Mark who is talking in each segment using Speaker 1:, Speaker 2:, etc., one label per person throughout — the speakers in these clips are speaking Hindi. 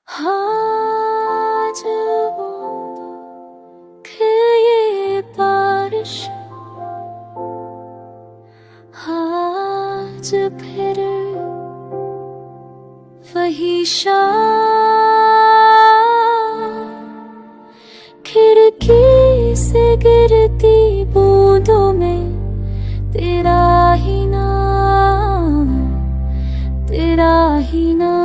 Speaker 1: आज फिर ये बारिश, आज फिर वही शाम, खिड़की से गिरती बूंदों में तेरा ही नाम, तेरा ही नाम।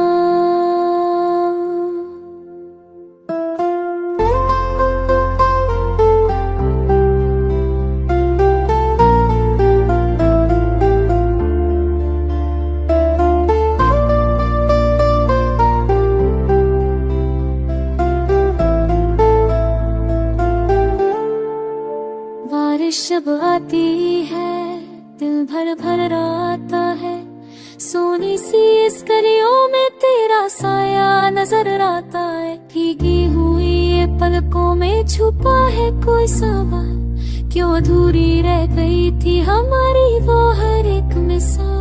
Speaker 1: बारिश जब आती है दिल भर भर आता है, सोनी सी इस गलियों में तेरा साया नजर आता है। भीगी हुई ये पलकों में छुपा है कोई सवाल, क्यों अधूरी रह गई थी हमारी वो हर एक मिसाल।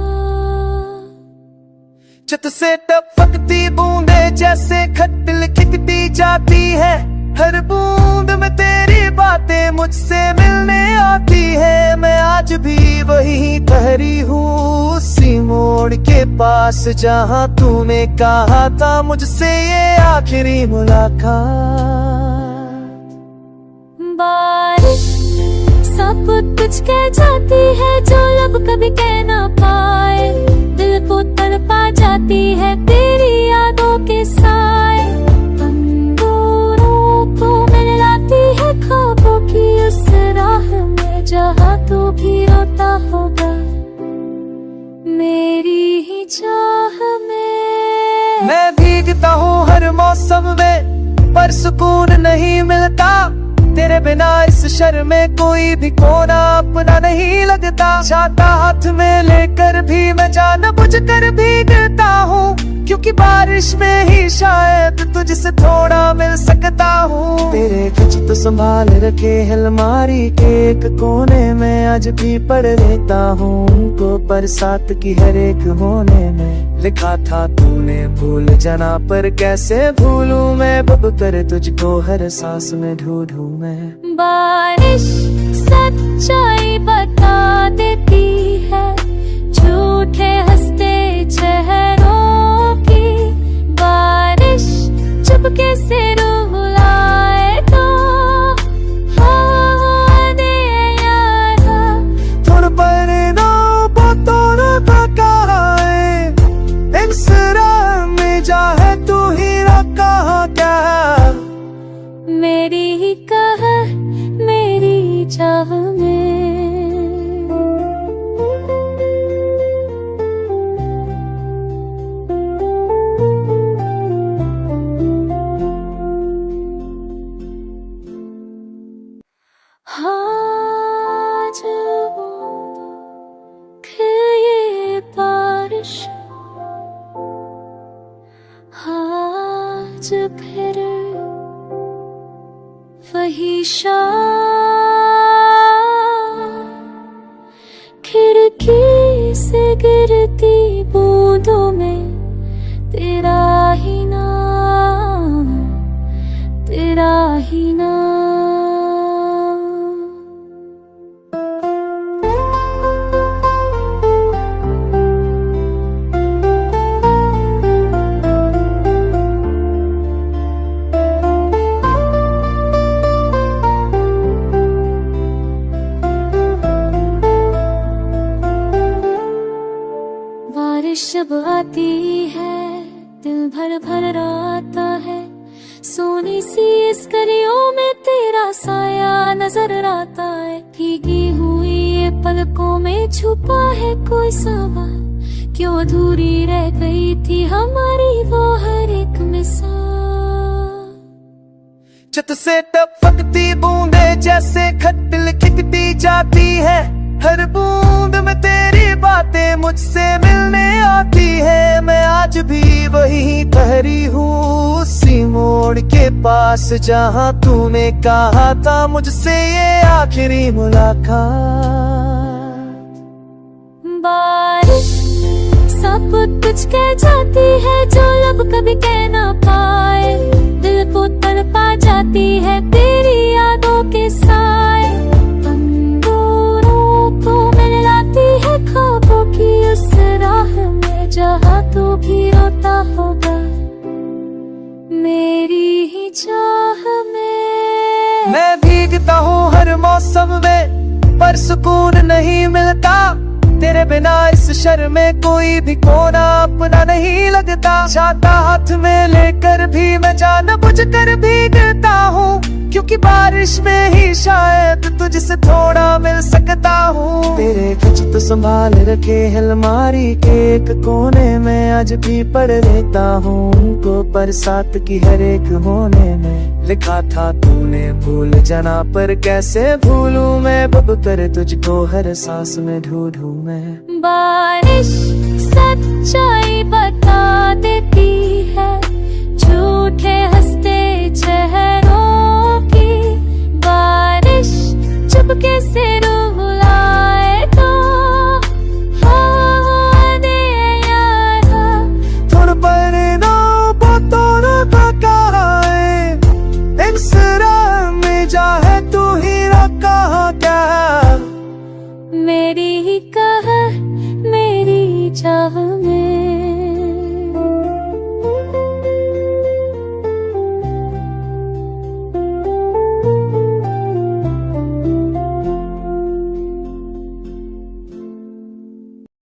Speaker 2: छत से टपकती बूंदे जैसे खत लिखती जाती है, हर बूंद में तेरी बातें मुझसे मिलने आती है। मैं आज भी वही ठहरी हूँ उसी मोड़ के पास, जहाँ तूने कहा था मुझसे ये आखिरी मुलाकात।
Speaker 1: बारिश सब कुछ कह जाती है जो लब कभी कह ना पाए, दिल को तड़पा जाती है तेरी यादों के साए। ख्वाबों की उस राह में जहाँ तू भी रोता होगा, मेरी ही चाह में।
Speaker 2: मैं भीगता हूँ हर मौसम में पर सुकून नहीं मिलता, तेरे बिना इस शहर में कोई भी कोना अपना नहीं लगता। छाता हाथ में लेकर भी मैं जानबूझ कर भीगता हूँ, क्योंकि बारिश में ही शायद तुझसे थोड़ा मिल सकता हूँ। तेरे कुछ तो संभाल रखे अलमारी के एक कोने में आज भी पढ़ लेता हूँ उनको, बरसात की हर एक होने में लिखा था तूने भूल जाना, पर कैसे भूलूं मैं बब कर तुझको हर सांस में ढूंढूं मैं।
Speaker 1: बारिश सच्चाई बता देती है झूठे हंसते चेहरों की, बारिश चुपके से रुलाए तो हाँ दे यारा।
Speaker 2: थोड़ा पर ना बोतों का कहा है, इस राह में जा है तू ही रखा क्या,
Speaker 1: मेरी ही कह मेरी चाह में। आज फिर ये बारिश, आज फिर वही शाम, खिड़की से गिरती बूंदों में तेरा ही नाम, तेरा ही नाम। बारिश जब आती है दिल भर भर आता है, सोनी सी इस गलियों में तेरा साया नजर आता है। भीगी हुई ये पलकों में छुपा है कोई सवाल, क्यों अधूरी रह गई थी हमारी वो हर एक मिसाल।
Speaker 2: छत से टपकती बूंदे जैसे खत लिखती जाती है, हर बूंद में तेरी बातें मुझसे मिलने आती है। मैं आज भी वही ठहरी हूँ उसी मोड़ के पास, जहाँ तूने कहा था मुझसे ये आखिरी मुलाकात।
Speaker 1: बारिश सब कुछ कह जाती है जो लब कभी कह ना पाए,
Speaker 2: भीगता हूँ हर मौसम में, पर सुकून नहीं मिलता तेरे बिना। इस शहर में कोई भी कोना अपना नहीं लगता। छाता हाथ में लेकर भी मैं जानबूझकर भीगता हूँ, क्योंकि बारिश में ही शायद तुझसे थोड़ा मिल सकता हूँ। तेरे कुछ तो संभाल रखे अलमारी के एक कोने में, आज भी पढ़ लेता हूँ तो बरसात की हर एक होने में। लिखा था तूने भूल जाना, पर कैसे भूलूं मैं, बब कर तुझको हर सांस में ढूंढूं मैं।
Speaker 1: बारिश सच्चाई बता देती